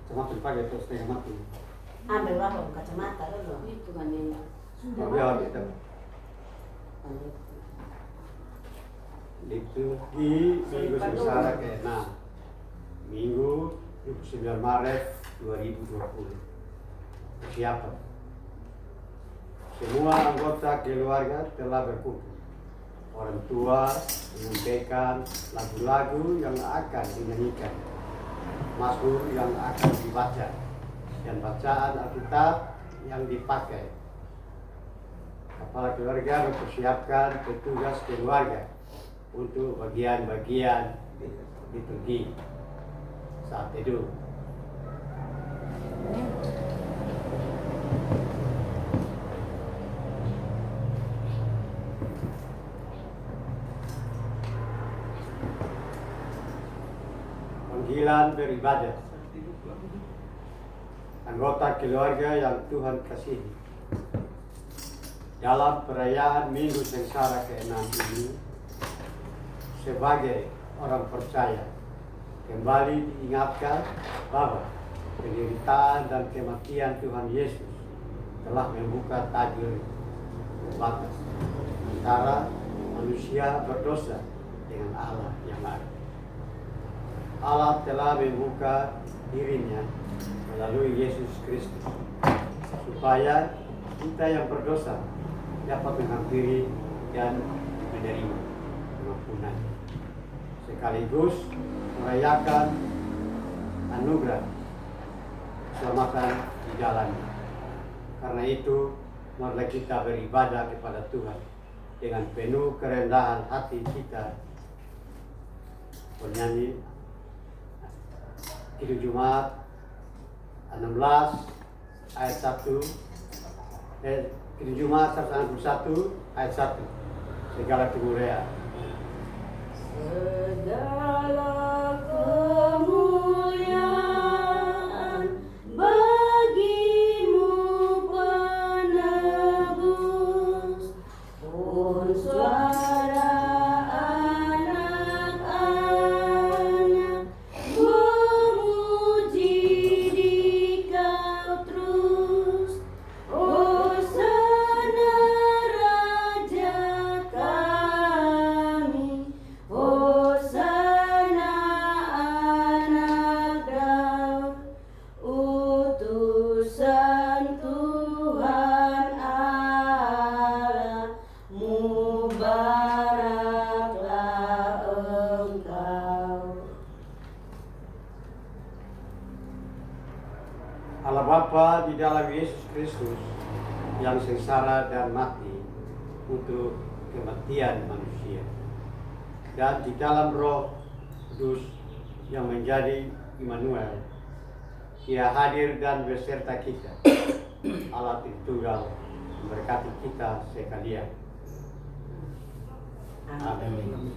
Kacamata dipakai atau setengah mati? Ambil bahu kacamata dulu. Itu kan yang sudah Biar kita liturgi Minggu Sengsara ke-6 Minggu 29 Maret 2020. Persiapan. Semua anggota keluarga telah berkumpul. Orang tua menyampaikan lagu-lagu yang akan dinyanyikan, mazmur yang akan dibaca, dan bacaan Alkitab yang dipakai. Kepala keluarga mempersiapkan petugas keluarga untuk bagian-bagian liturgi saat teduh. Panggilan beribadah. Anggota keluarga yang Tuhan kasihi. Dalam perayaan Minggu Sengsara ke-6 ini, sebagai orang percaya, kembali diingatkan bahwa penderitaan dan kematian Tuhan Yesus telah membuka tabir batas antara manusia berdosa dengan Allah yang ada. Allah telah membuka dirinya melalui Yesus Kristus supaya kita yang berdosa dapat menghampiri dan menerima pengampunan, sekaligus merayakan anugerah keselamatan di jalannya. Karena itu, marilah kita beribadah kepada Tuhan dengan penuh kerendahan hati kita. Penyanyi Kidung Jumat 16 ayat 1, Kidung Jumat 191 ayat 1. Segala kemuliaan. segala kemuliaan bagimu penebus, pun suara anak-anak memuji di kau terus. Hosana Raja kami, Hosana anak Daud, utusan Tuhan Allah, mubaraklah Engkau. Allah Bapa di dalam Yesus Kristus yang sengsara dan mati untuk kematian manusia, dan di dalam Roh Kudus yang menjadi Immanuel, Ia hadir dan beserta kita. Allah Tritunggal memberkati kita sekalian. Amin.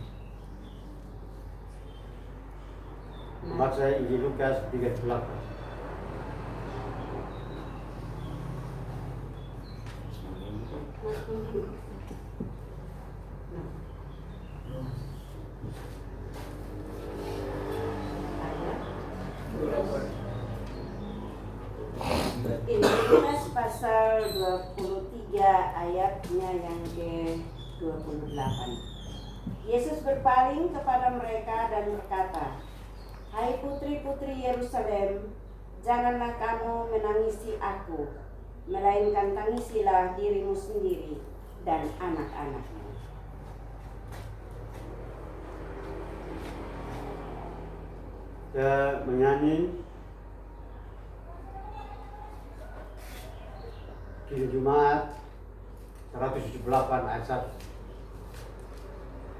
Baca Injil Lukas 38. Lukas pasal 23 ayatnya yang ke-28. Yesus berpaling kepada mereka dan berkata, "Hai putri-putri Yerusalem, janganlah kamu menangisi aku, melainkan tangisilah dirimu sendiri dan anak-anakmu." Kita menyanyi Kidung Jumat 178 ayat 1.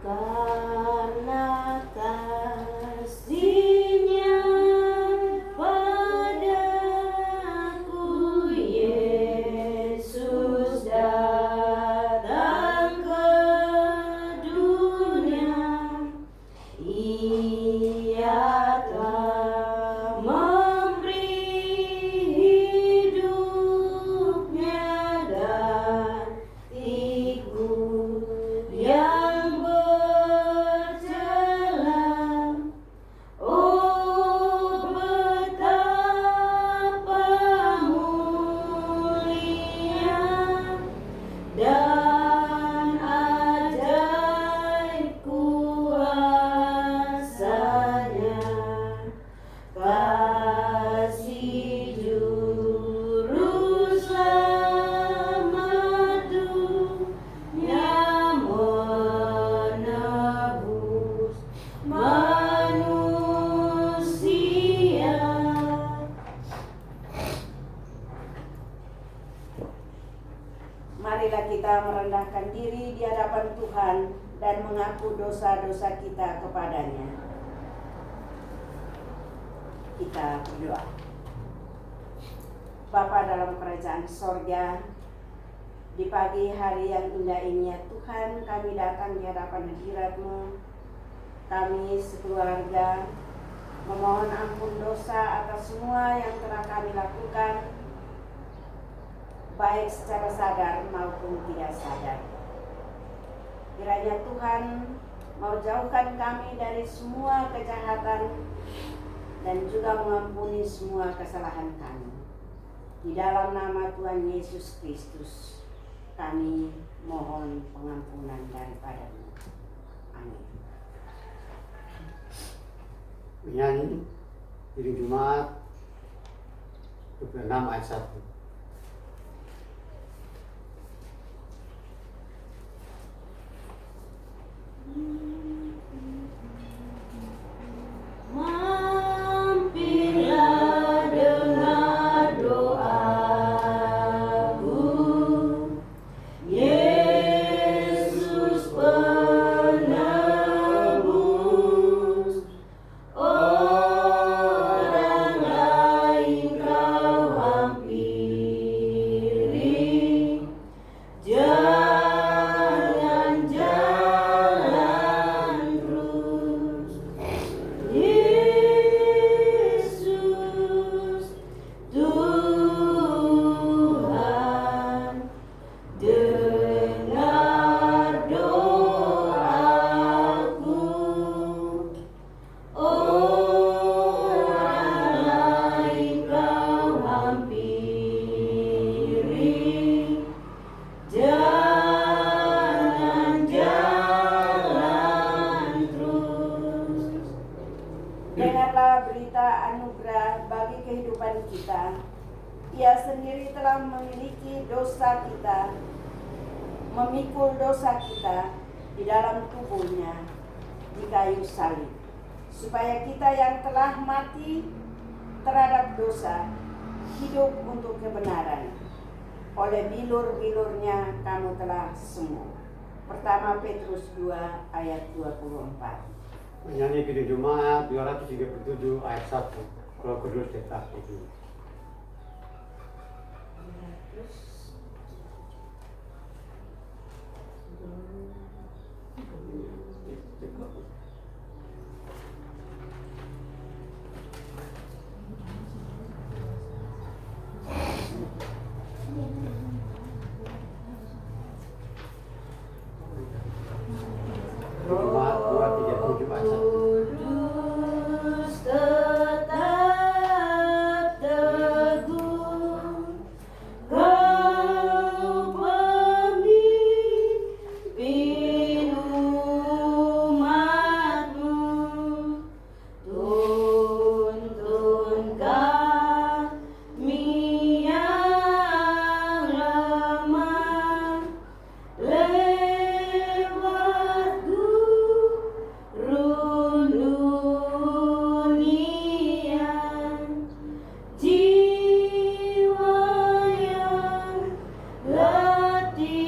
Karena kasih-Nya padaku, Yesus datang ke dunia. Ia telah memberi hidupnya gantiku yang bercela. Oh kita merendahkan diri di hadapan Tuhan dan mengaku dosa-dosa kita kepadanya. Kita berdoa. Bapa dalam kerajaan sorga, di pagi hari yang indah ini ya Tuhan, kami datang di hadapan hadirat-Mu. Kami sekeluarga memohon ampun dosa atas semua yang telah kami lakukan, baik secara sadar maupun tidak sadar. Kiranya Tuhan mau jauhkan kami dari semua kejahatan dan juga mengampuni semua kesalahan kami. Di dalam nama Tuhan Yesus Kristus, kami mohon pengampunan daripada-Mu. Amin. Menyanyi Piring Jumat 26 ayat 1. Mampirlah dengar doaku, Yesus penebus. Orang lain kau hampiri, jangan jalan terus. Yesus Tuhan, dengar doaku. Orang lain kau hampiri, jangan jalan terus. Dengarlah berita anugerah bagi kehidupan kita. Ia sendiri telah memiliki dosa kita, memikul dosa kita di dalam tubuhnya di kayu salib, supaya kita yang telah mati terhadap dosa hidup untuk kebenaran. Oleh bilur-bilurnya kamu telah sembuh. Pertama Petrus 2 ayat 24. Menyanyi Piring Jumat 237 ayat 1. Roh Kudus tetap hidup. Jumat 237 ayat 1. Kudus tetap teguh, Kau pemimpin umat-Mu. Tuntun kami yang lemah lewat gurun dunia, jiwa yang letih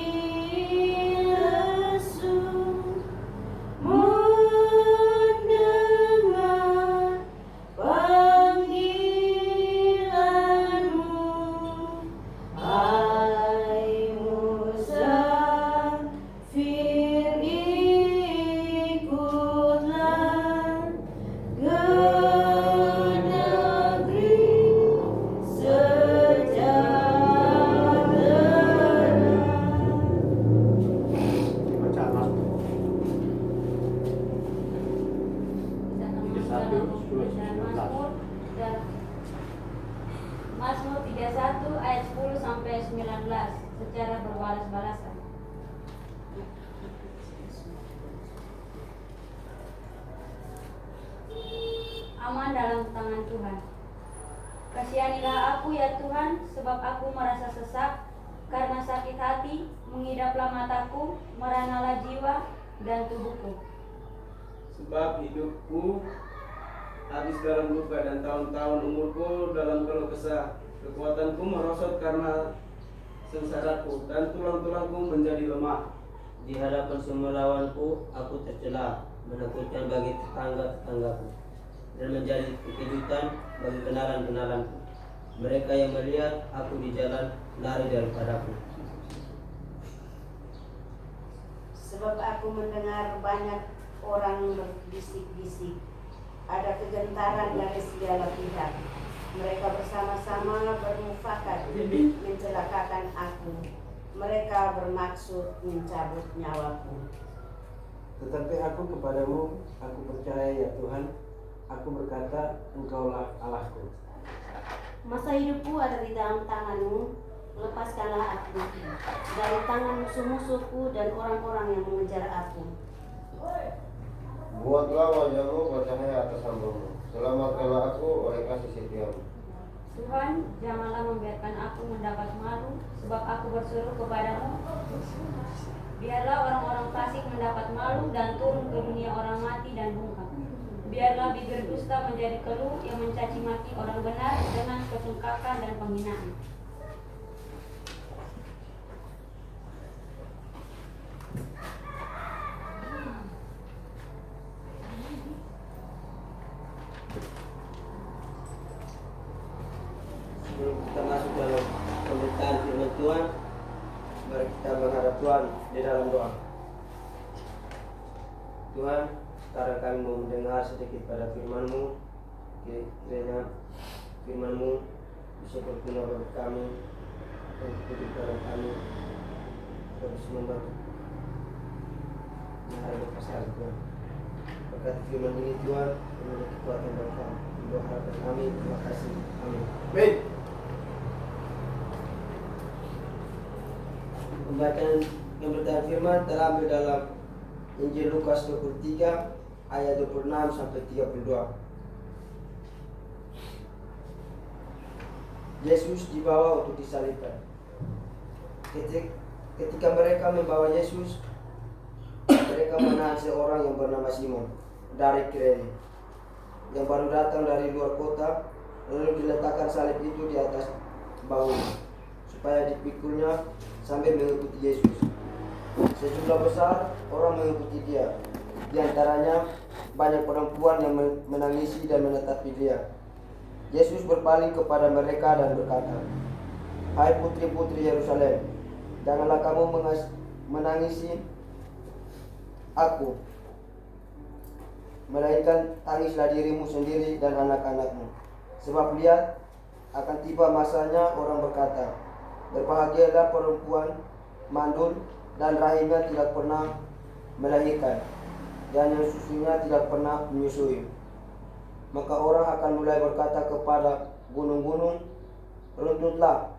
lesu mendengar panggilan-Mu. Hai musafir, ikutlah ke negeri sejahtera. Bacaan Mazmur 31 ayat 10 sampai 19 secara berbalas-balasan. Aman dalam tangan Tuhan. Kasihanilah aku ya Tuhan, sebab aku merasa sesak karena sakit hati, mengidaplah mataku, meranalah jiwa dan tubuhku. Sebab hidupku habis dalam luka dan tahun-tahun umurku dalam keluh kesah. Kekuatanku merosot karena sengsaraku dan tulang-tulangku menjadi lemah. Di hadapan semua lawanku, aku tercela, menakutkan bagi tetangga-tetanggaku, dan menjadi kejutan bagi kenalan-kenalanku. Mereka yang melihat aku di jalan lari daripadaku. Sebab aku mendengar banyak orang berbisik-bisik, ada kegentaran dari segala pihak. Mereka bersama-sama bermufakat mencelakakan aku. Mereka bermaksud mencabut nyawaku. Tetapi aku kepadamu, aku percaya ya Tuhan. Aku berkata, Engkaulah Allahku. Masa hidupku ada di dalam tangan-Mu. Lepaskanlah aku dari tangan musuh-musuhku dan orang-orang yang mengejar aku. Buatlah wajahmu bercahaya atas hamba-Mu. Selamatkanlah aku oleh kasih setiamu. Tuhan, janganlah membiarkan aku mendapat malu, sebab aku berseru kepadamu. Biarlah orang-orang fasik mendapat malu dan turun ke dunia orang mati dan bungkam. Biarlah bibir dusta menjadi keluh yang mencaci maki orang benar dengan kesungkakan dan penghinaan. Sebelum kita masuk dalam pemberitaan firman Tuhan, mari kita menghadap Tuhan di dalam doa. Tuhan, sekarang kami mau mendengar sedikit pada firman-Mu. Kiranya firman-Mu bisa berguna bagi kami dan kehidupan kami, terus membantu menghadapi pasal Tuhan. Berkati firman ini Tuhan, menurut kekuatan dan kami. Doa harapan kami, terima kasih. Amin. Amin. Pembacaan pemberitaan firman terambil dalam Injil Lukas 23 ayat 26 sampai 32. Yesus dibawa untuk disalibkan. Ketika mereka membawa Yesus, mereka menahan seorang yang bernama Simon dari Kirene, yang baru datang dari luar kota, lalu diletakkan salib itu di atas bahunya, supaya dipikulnya sambil mengikuti Yesus. Sejumlah besar orang mengikuti dia, di antaranya banyak perempuan yang menangisi dan menetapi dia. Yesus berpaling kepada mereka dan berkata, "Hai putri-putri Yerusalem, janganlah kamu menangisi aku, melainkan tangislah dirimu sendiri dan anak-anakmu. Sebab lihat, akan tiba masanya orang berkata, berbahagialah perempuan mandul dan rahimnya tidak pernah melahirkan, dan yang susunya tidak pernah menyusui. Maka orang akan mulai berkata kepada gunung-gunung, runtutlah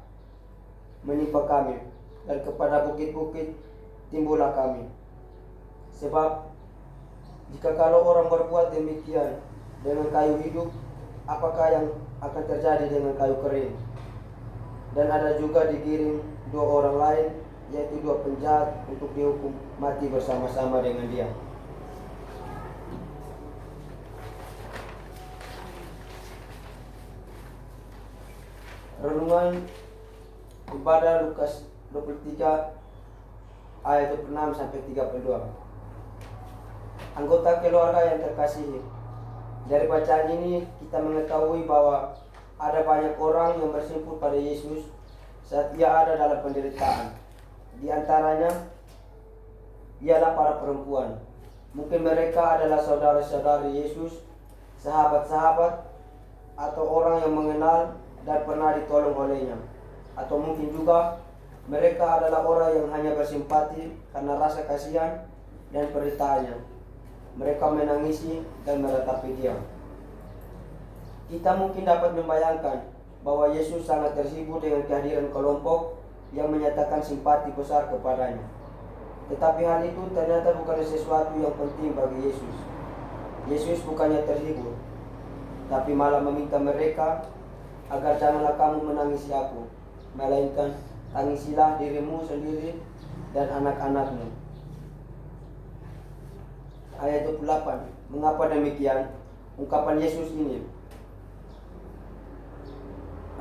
menimpa kami, dan kepada bukit-bukit timbullah kami. Sebab jika kalau orang berbuat demikian dengan kayu hidup, apakah yang akan terjadi dengan kayu kering?" Dan ada juga digiring dua orang lain, yaitu dua penjahat, untuk dihukum mati bersama-sama dengan dia. Renungan ibadah Lukas 23 ayat 26 sampai 32. Anggota keluarga yang terkasihi, dari bacaan ini kita mengetahui bahwa ada banyak orang yang bersimpuh pada Yesus saat ia ada dalam penderitaan. Di antaranya ialah para perempuan. Mungkin mereka adalah saudara-saudari Yesus, sahabat-sahabat, atau orang yang mengenal dan pernah ditolong olehnya. Atau mungkin juga mereka adalah orang yang hanya bersimpati karena rasa kasihan dan penderitaannya. Mereka menangisi dan meratapi dia. Kita mungkin dapat membayangkan bahwa Yesus sangat terhibur dengan kehadiran kelompok yang menyatakan simpati besar kepadanya. Tetapi hal itu ternyata bukan sesuatu yang penting bagi Yesus. Yesus bukannya terhibur, tapi malah meminta mereka agar janganlah kamu menangisi aku, melainkan tangisilah dirimu sendiri dan anak-anakmu. Ayat 28. Mengapa demikian? Ungkapan Yesus ini,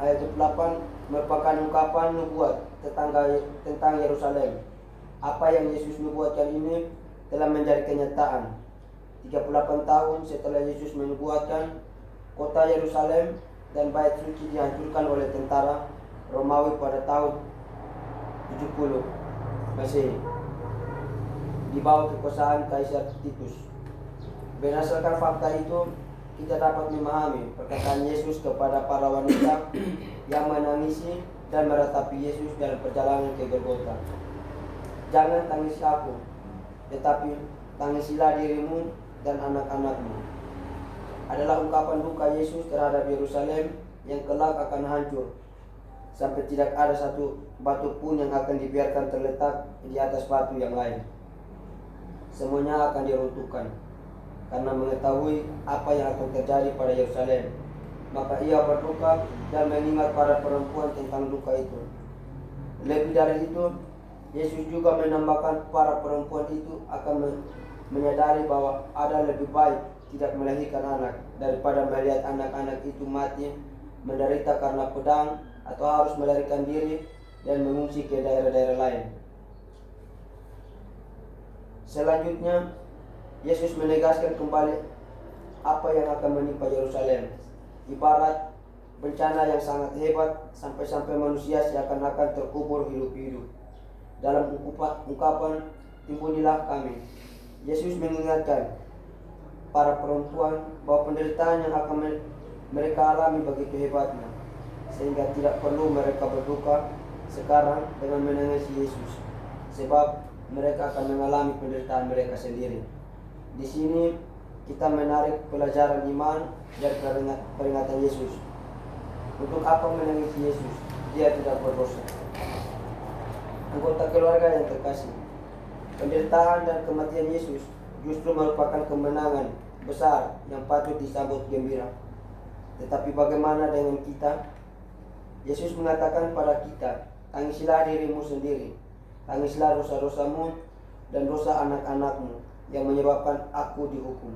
ayat 28, merupakan ungkapan nubuat tentang Yerusalem. Apa yang Yesus nubuatkan ini telah menjadi kenyataan. 38 tahun setelah Yesus menubuatkan, kota Yerusalem dan bait suci dihancurkan oleh tentara Romawi pada tahun 70 Masehi di bawah kekuasaan Kaisar Titus. Berdasarkan fakta itu, kita dapat memahami perkataan Yesus kepada para wanita yang menangisi dan meratapi Yesus dalam perjalanan ke Golgota. Jangan tangisi aku, tetapi tangisilah dirimu dan anak-anakmu. Adalah ungkapan duka Yesus terhadap Yerusalem yang kelak akan hancur, sampai tidak ada satu batu pun yang akan dibiarkan terletak di atas batu yang lain. Semuanya akan diruntuhkan. Karena mengetahui apa yang akan terjadi pada Yerusalem, maka ia berduka dan mengingat para perempuan tentang duka itu. Lebih dari itu, Yesus juga menambahkan para perempuan itu akan menyadari bahwa ada lebih baik tidak melahirkan anak daripada melihat anak-anak itu mati, menderita karena pedang, atau harus melarikan diri dan mengungsi ke daerah-daerah lain. Selanjutnya, Yesus menegaskan kembali apa yang akan menimpa Yerusalem, ibarat bencana yang sangat hebat sampai-sampai manusia seakan-akan terkubur hidup-hidup. Dalam ungkapan timbunilah kami, Yesus mengingatkan para perempuan bahwa penderitaan yang akan mereka alami begitu hebatnya, sehingga tidak perlu mereka berduka sekarang dengan menangisi Yesus, sebab mereka akan mengalami penderitaan mereka sendiri. Di sini kita menarik pelajaran iman dari peringatan Yesus. Untuk apa menangisi Yesus? Dia tidak berdosa. Anggota keluarga yang terkasih, penderitaan dan kematian Yesus justru merupakan kemenangan besar yang patut disambut gembira. Tetapi bagaimana dengan kita? Yesus mengatakan pada kita, tangisilah dirimu sendiri, tangislah dosa-dosamu dan dosa anak-anakmu yang menyebabkan aku dihukum.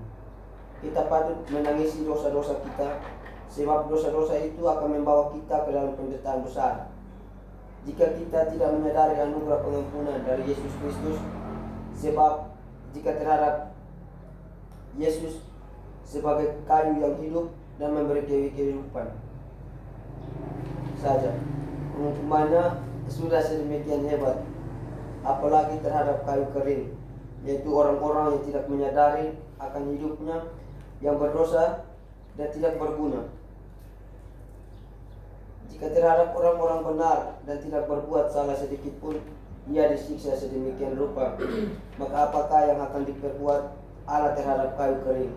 Kita patut menangisi dosa-dosa kita, sebab dosa-dosa itu akan membawa kita ke dalam penderitaan besar. Jika kita tidak menyadari anugerah pengampunan dari Yesus Kristus, sebab jika terhadap Yesus sebagai kayu yang hidup dan memberi kehidupan saja, penghukumannya sudah sedemikian hebat, apalagi terhadap kayu kering, yaitu orang-orang yang tidak menyadari akan hidupnya yang berdosa dan tidak berguna. Jika terhadap orang-orang benar dan tidak berbuat salah sedikit pun, ia disiksa sedemikian rupa, maka apakah yang akan diperbuat Allah terhadap kayu kering,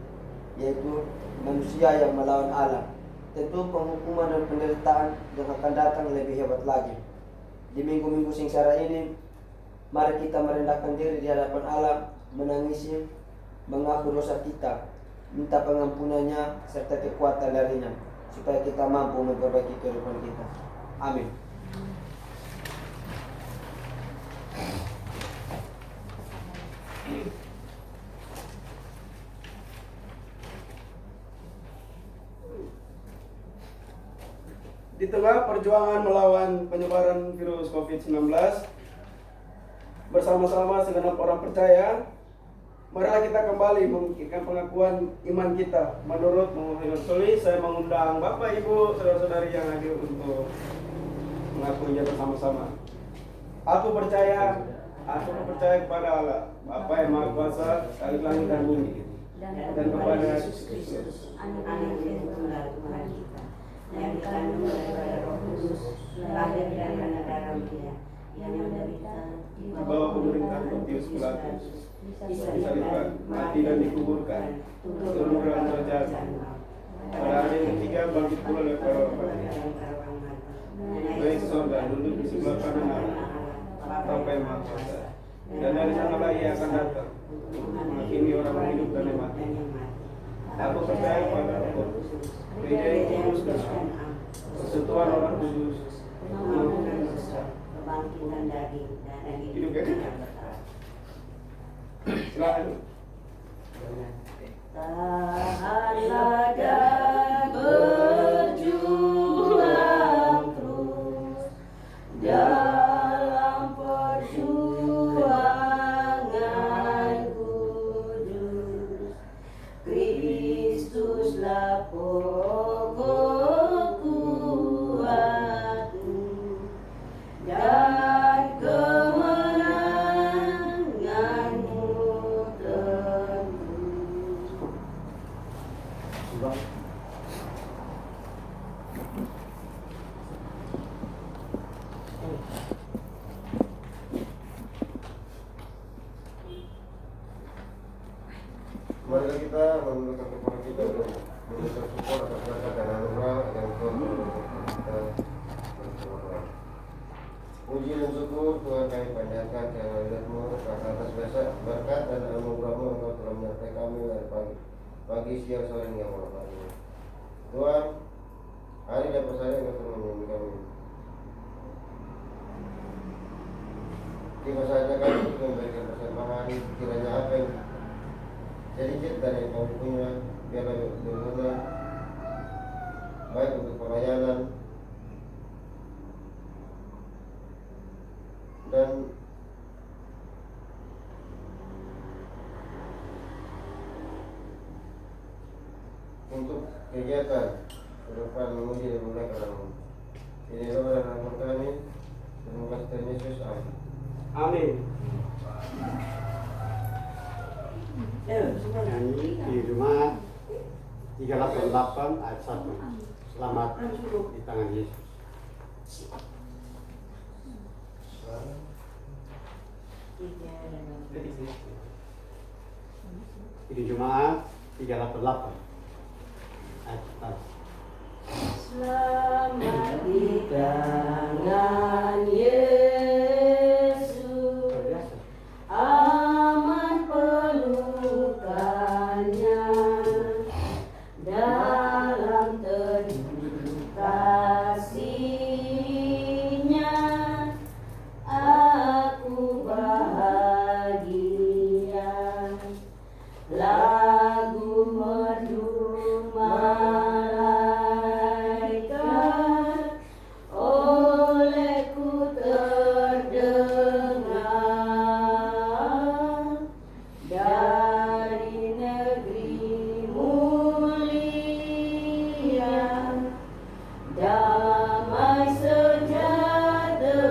yaitu manusia yang melawan Allah? Tentu penghukuman dan penderitaan yang akan datang lebih hebat lagi. Di minggu-minggu sengsara ini, mari kita merendahkan diri di hadapan Allah, menangisi, mengaku dosa kita, minta pengampunannya serta kekuatan darinya, supaya kita mampu memperbaiki kehidupan kita. Amin. Di tengah perjuangan melawan penyebaran virus COVID-19, bersama-sama segenap orang percaya, marilah kita kembali memikirkan pengakuan iman kita. Menurut Muhammad Soli, saya mengundang Bapak, Ibu, saudara-saudari yang hadir untuk mengakuinya bersama-sama. Aku percaya kepada Allah, Bapa yang Maha Kuasa, Khalik langit dan bumi, dan kepada Yesus Kristus, anak yang tunggal Tuhan kita, yang dikandung daripada Roh Kudus, lahir dari anak darah Maria, yang menderita di bawah pemerintahan Pontius Pilatus, disalibkan, mati dan dikuburkan, turun ke dalam kerajaan. Pada hari yang ketiga bangkit pula dari para orang mati, naik ke surga, duduk di sebelah kanan Allah, Bapa yang Maha Kuasa, dan dari sanalah ia akan datang untuk menghakimi orang hidup dan yang mati. Aku percaya pada Roh Kudus, Gereja yang kudus dan am, persekutuan orang kudus, pengampunan dosa, kebangkitan daging dan hidup yang kekal. Silakan. Tahanlah dan berjuang terus. puji dan syukur Tuhan kami panjatkan kehadirat-Mu atas berkat dan anugerah-Mu Engkau telah menyertai kami dari pagi, siang, sore hingga malam hari. Tuhan, hari lepas hari Engkau telah membimbing kami. Tiba saja kami memberikan persembahan, kiranya apa yang sedikit dari yang kami punya biarlah berguna baik untuk pelayanan dan untuk kegiatan ke depan memuji dan memuliakan nama-Mu. Ini doa dan harapan kami. Terima kasih Tuhan Yesus. Amin. Amin. Nyanyi di Jumat 388 ayat 1. Selamat di tangan Yesus. Di Jumat 388 ayat 1. Selamat di tangan Yesus, aman pelukannya, dalam teduh kasih-Nya aku bahagia. Lagu merdu malaikat olehku terdengar dari negeri mulia, damai sejahtera.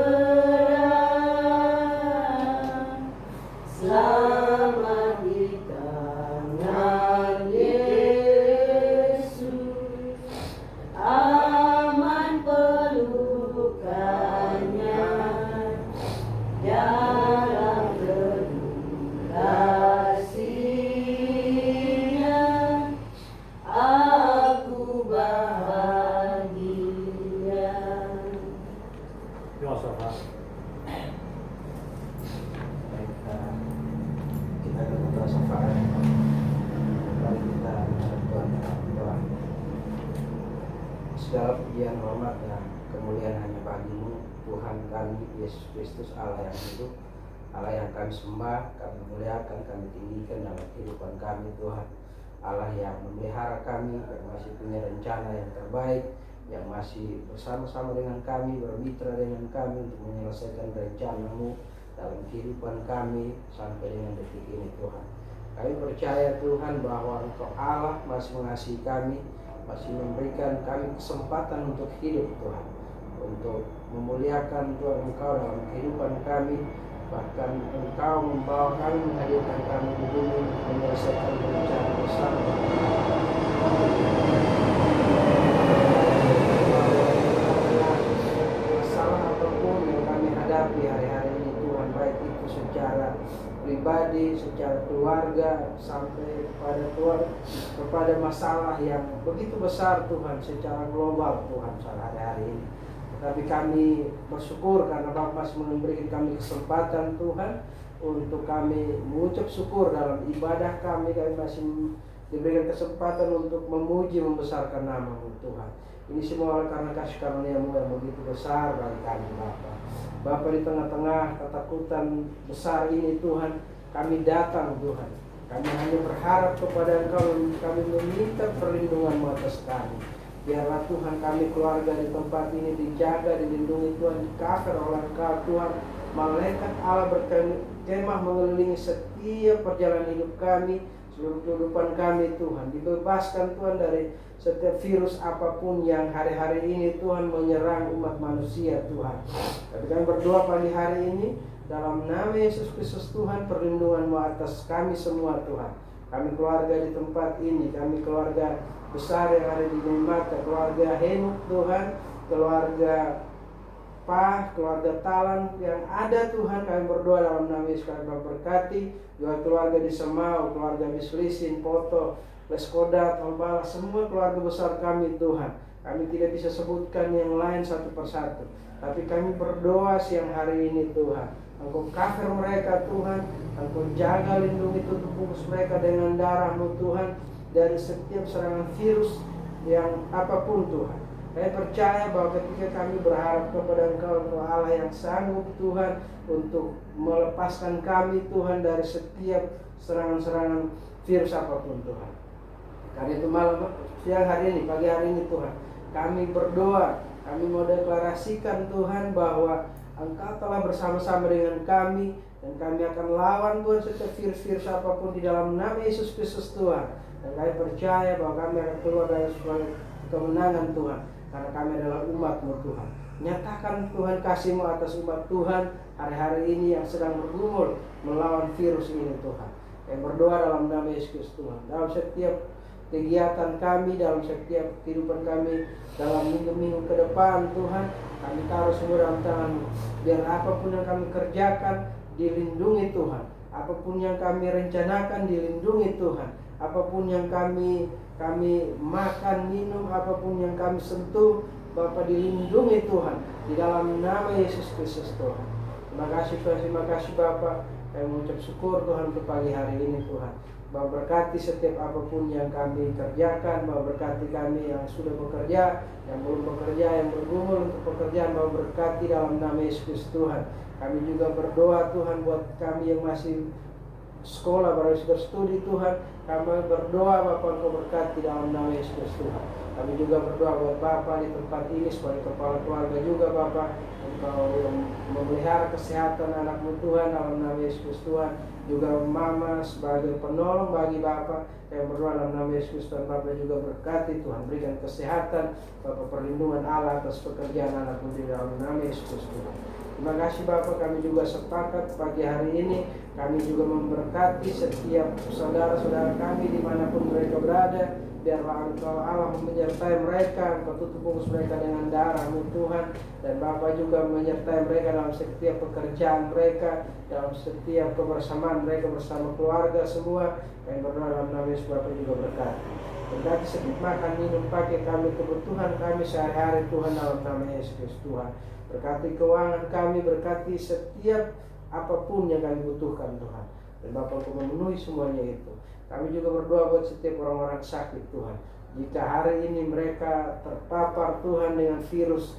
Selamat di tangan Yesus, aman pelukannya, dalam teduh kasih-Nya aku bahagia. Yosafat. Kita berdoa syafaat. Mari kita Tuhan doa. Segala pujian, hormat dan kemuliaan hanya bagi-Mu, Tuhan kami Yesus Kristus, Allah yang hidup, Allah yang kami sembah, kami muliakan, kami tinggikan dalam kehidupan kami, Tuhan. Allah yang memelihara kami, yang masih punya rencana yang terbaik, yang masih bersama-sama dengan kami, bermitra dengan kami untuk menyelesaikan rencana-Mu dalam kehidupan kami sampai dengan detik ini, Tuhan. Kami percaya Tuhan bahwa Engkau Allah masih mengasihi kami, masih memberikan kami kesempatan untuk hidup, Tuhan, untuk memuliakan Tuhan Engkau dalam kehidupan kami. Bahkan Engkau membawa kami, menghadirkan kami di bumi untuk menyelesaikan rencana besar. Masalah apapun yang kami hadapi hari-hari ini, Tuhan, baik itu secara pribadi, secara keluarga, sampai kepada masalah yang begitu besar, Tuhan, secara global, Tuhan, sehari-hari ini. Tapi kami bersyukur karena Bapa masih memberikan kami kesempatan, Tuhan, untuk kami mengucap syukur dalam ibadah kami. Kami masih diberikan kesempatan untuk memuji, membesarkan nama-Mu, Tuhan. Ini semua karena kasih karunia-Mu yang begitu besar bagi kami, Bapa. Bapa, di tengah-tengah ketakutan besar ini, Tuhan, kami datang, Tuhan. Kami hanya berharap kepada Engkau, kami meminta perlindungan-Mu atas kami. Biarlah Tuhan kami keluarga di tempat ini dijaga, dilindungi Tuhan, di-cover oleh Engkau, Tuhan. Malaikat Allah berkemah mengelilingi setiap perjalanan hidup kami, seluruh kehidupan kami, Tuhan. Dibebaskan Tuhan dari setiap virus apapun yang hari-hari ini, Tuhan, menyerang umat manusia, Tuhan. Tapi kami berdoa pagi hari ini dalam nama Yesus Kristus, Tuhan, perlindungan-Mu atas kami semua, Tuhan. Kami keluarga di tempat ini, kami keluarga besar yang ada di Mata, keluarga Henuk, Tuhan, keluarga Pah, keluarga Talan yang ada, Tuhan, kami berdoa dalam nama Yesus, kami berkati juga keluarga di Semau, keluarga Bislisin, Poto, Leskodat, Hombala, semua keluarga besar kami, Tuhan. Kami tidak bisa sebutkan yang lain satu persatu, tapi kami berdoa siang hari ini Tuhan, Engkau cover mereka Tuhan, Engkau jaga lindungi tutup bungkus mereka dengan darah-Mu Tuhan, dari setiap serangan virus yang apapun Tuhan. Kami percaya bahwa ketika kami berharap kepada Engkau Allah yang sanggup Tuhan untuk melepaskan kami Tuhan dari setiap serangan-serangan virus apapun Tuhan. Karena itu siang hari ini, pagi hari ini Tuhan, kami berdoa, kami mau deklarasikan Tuhan bahwa Engkau telah bersama-sama dengan kami, dan kami akan lawan Tuhan setiap virus-virus apapun di dalam nama Yesus Kristus Tuhan. Dan kami percaya bahwa kami akan keluar dari kemenangan Tuhan, karena kami adalah umat-Mu Tuhan. Nyatakan Tuhan kasih-Mu atas umat Tuhan hari-hari ini yang sedang bergumul melawan virus ini Tuhan. Kami berdoa dalam nama Yesus Kristus Tuhan. Dalam setiap kegiatan kami, dalam setiap kehidupan kami, dalam minggu-minggu ke depan Tuhan, kami taruh semua dalam tangan-Mu. Biar apapun yang kami kerjakan dilindungi Tuhan, apapun yang kami rencanakan dilindungi Tuhan, apapun yang kami makan, minum, apapun yang kami sentuh, Bapa dilindungi Tuhan di dalam nama Yesus Kristus Tuhan. Terima kasih Tuhan, terima kasih Bapa. Kami mengucap syukur Tuhan untuk pagi hari ini Tuhan. Bapa berkati setiap apapun yang kami kerjakan, Bapa berkati kami yang sudah bekerja, yang belum bekerja, yang bergumul untuk pekerjaan, Bapa berkati dalam nama Yesus Kristus Tuhan. Kami juga berdoa Tuhan buat kami yang masih sekolah, baru berstudi Tuhan, kami berdoa Bapa Engkau berkati dalam nama Yesus Kristus Tuhan. Kami juga berdoa buat Bapa di tempat ini sebagai kepala keluarga juga Bapa, Engkau memelihara kesehatan anak-Mu Tuhan dalam nama Yesus Kristus Tuhan. Juga Mama sebagai penolong bagi Bapa, yang berdoa dalam nama Yesus Kristus Tuhan. Bapa juga berkati Tuhan, berikan kesehatan, Bapa perlindungan Allah atas pekerjaan anak-Mu di dalam nama Yesus Kristus Tuhan. Terima kasih Bapak, kami juga sepakat pagi hari ini, kami juga memberkati setiap saudara-saudara kami dimanapun mereka berada. Biarlah Engkau Allah menyertai mereka, Engkau tutup bungkus mereka dengan darah-Mu Tuhan. Dan Bapak juga menyertai mereka dalam setiap pekerjaan mereka, dalam setiap kebersamaan mereka bersama keluarga semua. Kami berdoa dalam nama Yesus, Bapak juga berkati. Berkati setiap makan, minum, pakai kami, kebutuhan kami sehari-hari Tuhan dalam nama Yesus Kristus Tuhan. Berkati keuangan kami, berkati setiap apapun yang kami butuhkan Tuhan. Dan Bapa Engkau memenuhi semuanya itu. Kami juga berdoa buat setiap orang-orang sakit Tuhan. Jika hari ini mereka terpapar Tuhan dengan virus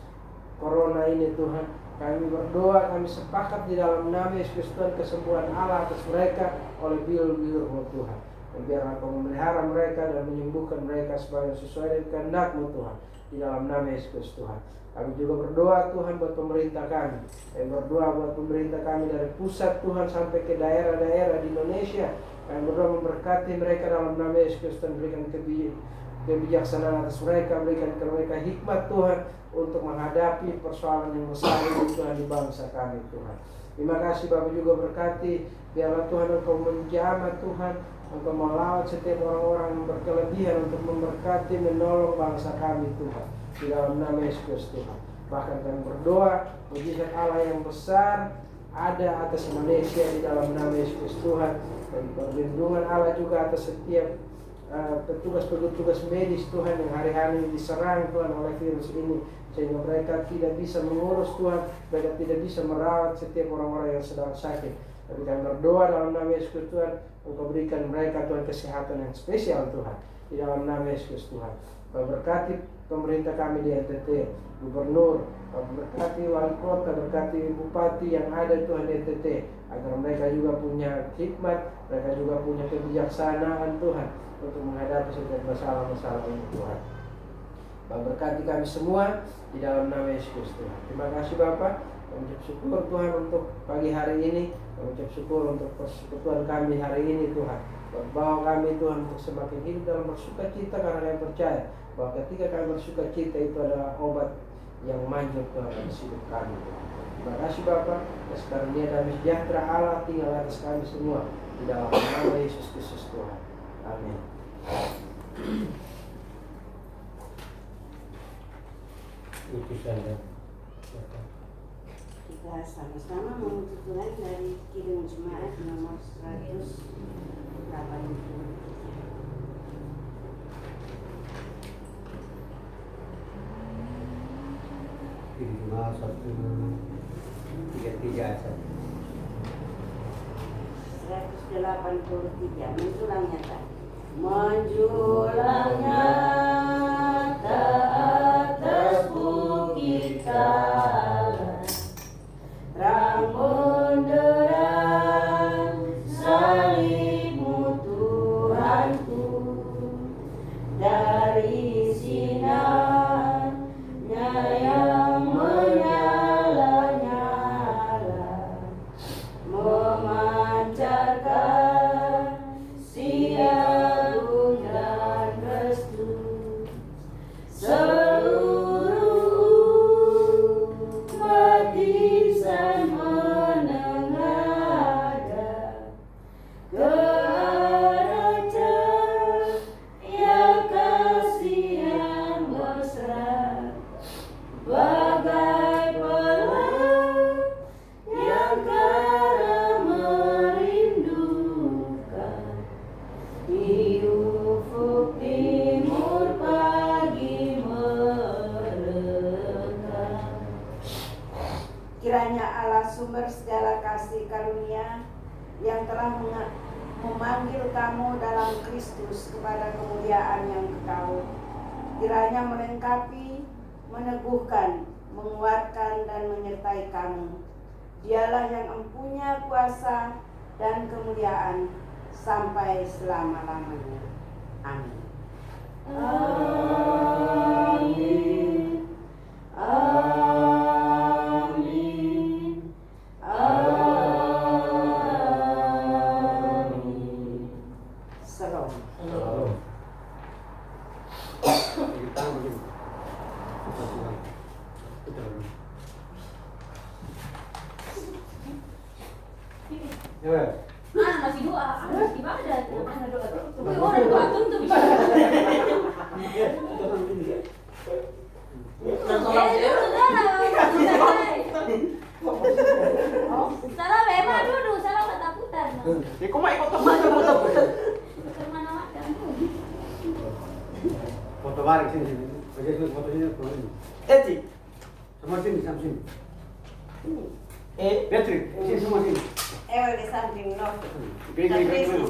corona ini Tuhan, kami berdoa, kami sepakat di dalam nama Yesus Tuhan kesembuhan Allah atas mereka oleh bilur-bilur-Mu Tuhan. Dan biar Engkau memelihara mereka dan menyembuhkan mereka sesuai dengan kehendak-Mu Tuhan, di dalam nama Yesus Tuhan. Kami juga berdoa Tuhan buat pemerintah kami. Kami berdoa buat pemerintah kami dari pusat Tuhan sampai ke daerah-daerah di Indonesia. Kami berdoa memberkati mereka dalam nama Yesus Tuhan. Berikan kebijaksanaan atas mereka, berikan ke mereka hikmat Tuhan untuk menghadapi persoalan yang besar ini Tuhan di bangsa kami Tuhan. Terima kasih Bapak juga berkati. Biarlah Tuhan Engkau menjamah Tuhan, Engkau melawat setiap orang-orang yang berkelebihan untuk memberkati, menolong bangsa kami Tuhan, di dalam nama Yesus Tuhan. Bahkan kami berdoa mujizat Allah yang besar ada atas Indonesia di dalam nama Yesus Tuhan, dan perlindungan Allah juga atas setiap petugas-petugas medis Tuhan yang hari-hari diserang Tuhan oleh virus ini, sehingga mereka tidak bisa mengurus Tuhan, mereka tidak bisa merawat setiap orang-orang yang sedang sakit. Tapi kami berdoa dalam nama Yesus Tuhan, Engkau berikan mereka Tuhan kesehatan yang spesial Tuhan, di dalam nama Yesus Tuhan. Berkati pemerintah kami di NTT, gubernur, berkati wali kota, berkati bupati yang ada Tuhan di NTT, agar mereka juga punya hikmat, mereka juga punya kebijaksanaan Tuhan untuk menghadapi setiap masalah-masalah ini Tuhan. Berkati kami semua di dalam nama Yesus Tuhan. Terima kasih Bapak. Mengucap syukur Tuhan untuk pagi hari ini, mengucap syukur untuk persekutuan kami hari ini Tuhan. Bawa kami Tuhan untuk semakin hidup dalam bersuka cita, karena kami percaya bahwa ketika kami bersuka cita itu adalah obat yang manjur Tuhan atas hidup kami Tuhan. Terima kasih Bapak, karunia damai sejahtera Allah tinggal atas kami semua di dalam nama Yesus Kristus Tuhan. Amin. Kita sama-sama memuji Tuhan dari Kidung Jemaat nomor 180. Minimal 133 saja. 183 menjulangnya tadi. Menjulangnya atas bukit Karang, terang benderang salibmu Tuhanku, dari sinarnya yang menyala-nyala, memancarkan sinar dan restu. Seluruh umat insan menengadah ke arah cahaya kasih yang mesra, bagai pelangi yang kara merindukan di ufuk timur pagi merenggang. Kiranya Allah sumber segala kasih karunia yang telah memanggil kamu dalam Kristus kepada kemuliaan yang kekal, kiranya melengkapi, meneguhkan, menguatkan dan menyertai kamu. Dialah yang empunya kuasa dan kemuliaan sampai selama-lamanya. Amin. Amin. Amin. Amin. Salam. Kita begini. Ya. Masih doa, harus ibadah. Mana doa tuh? Orang doa tuntut. Salah memang dulu, salah ketakutan. Ya kok mau ikut teman putar-putar. Kemana-mana. Foto bareng sini. Bagi foto sini foto ini. Eti. Sama sini, sama sini. Eh, Patrick, sini semua sini. Ewa di samping no. Gini.